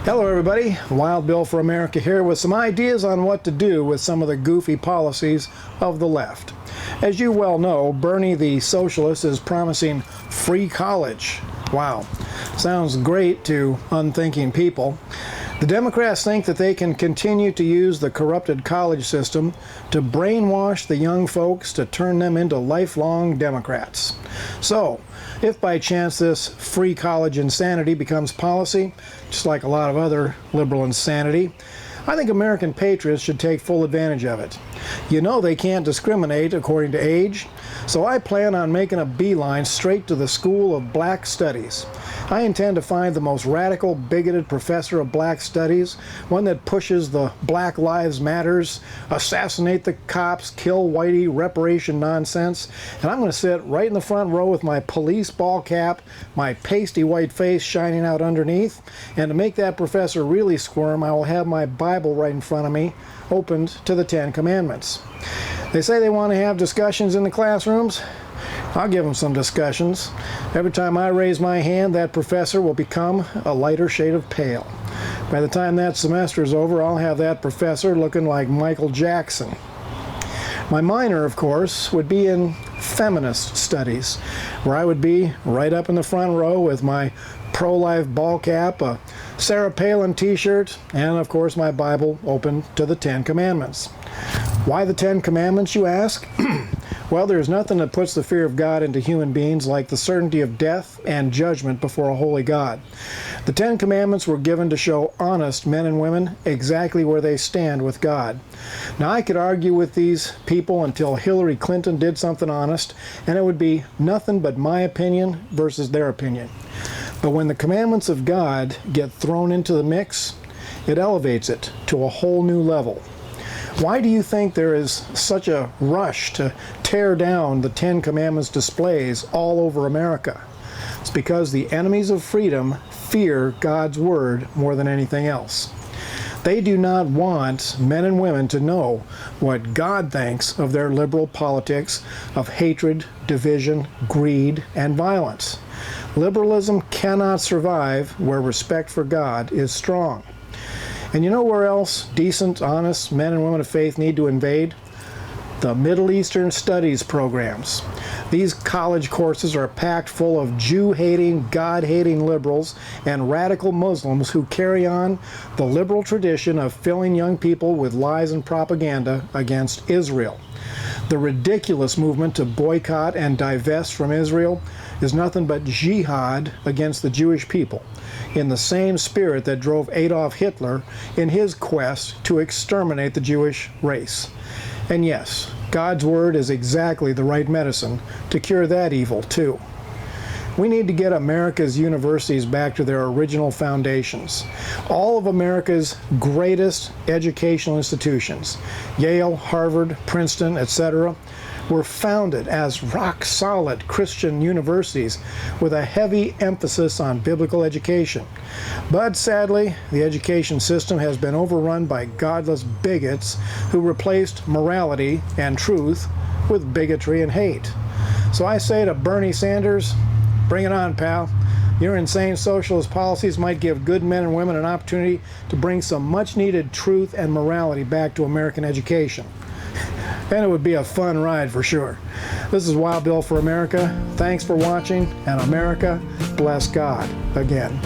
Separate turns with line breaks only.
Hello everybody, Wild Bill for America here with some ideas on what to do with some of the goofy policies of the left. As you well know, Bernie the socialist is promising free college. Wow, sounds great to unthinking people. The Democrats think that they can continue to use the corrupted college system to brainwash the young folks to turn them into lifelong Democrats. So, if by chance this free college insanity becomes policy, just like a lot of other liberal insanity, I think American patriots should take full advantage of it. You know they can't discriminate according to age, so I plan on making a beeline straight to the School of Black Studies. I intend to find the most radical, bigoted professor of black studies, one that pushes the Black Lives Matters, assassinate the cops, kill whitey reparation nonsense, and I'm going to sit right in the front row with my police ball cap, my pasty white face shining out underneath, and to make that professor really squirm, I will have my Bible right in front of me, opened to the Ten Commandments. They say they want to have discussions in the classrooms. I'll give them some discussions. Every time I raise my hand, that professor will become a lighter shade of pale. By the time that semester is over, I'll have that professor looking like Michael Jackson. My minor, of course, would be in feminist studies, where I would be right up in the front row with my pro-life ball cap, a Sarah Palin t-shirt, and of course my Bible open to the Ten Commandments. Why the Ten Commandments, you ask? Well, there's nothing that puts the fear of God into human beings like the certainty of death and judgment before a holy God. The Ten Commandments were given to show honest men and women exactly where they stand with God. Now, I could argue with these people until Hillary Clinton did something honest, and it would be nothing but my opinion versus their opinion. But when the commandments of God get thrown into the mix, it elevates it to a whole new level. Why do you think there is such a rush to tear down the Ten Commandments displays all over America? It's because the enemies of freedom fear God's word more than anything else. They do not want men and women to know what God thinks of their liberal politics of hatred, division, greed, and violence. Liberalism cannot survive where respect for God is strong. And you know where else decent, honest men and women of faith need to invade? The Middle Eastern Studies programs. These college courses are packed full of Jew-hating, God-hating liberals and radical Muslims who carry on the liberal tradition of filling young people with lies and propaganda against Israel. The ridiculous movement to boycott and divest from Israel is nothing but jihad against the Jewish people, in the same spirit that drove Adolf Hitler in his quest to exterminate the Jewish race. And yes, God's word is exactly the right medicine to cure that evil too. We need to get America's universities back to their original foundations. All of America's greatest educational institutions, Yale, Harvard, Princeton, etc., were founded as rock-solid Christian universities with a heavy emphasis on biblical education. But sadly, the education system has been overrun by godless bigots who replaced morality and truth with bigotry and hate. So I say to Bernie Sanders, bring it on, pal. Your insane socialist policies might give good men and women an opportunity to bring some much-needed truth and morality back to American education. And it would be a fun ride for sure. This is Wild Bill for America. Thanks for watching, and America, bless God again.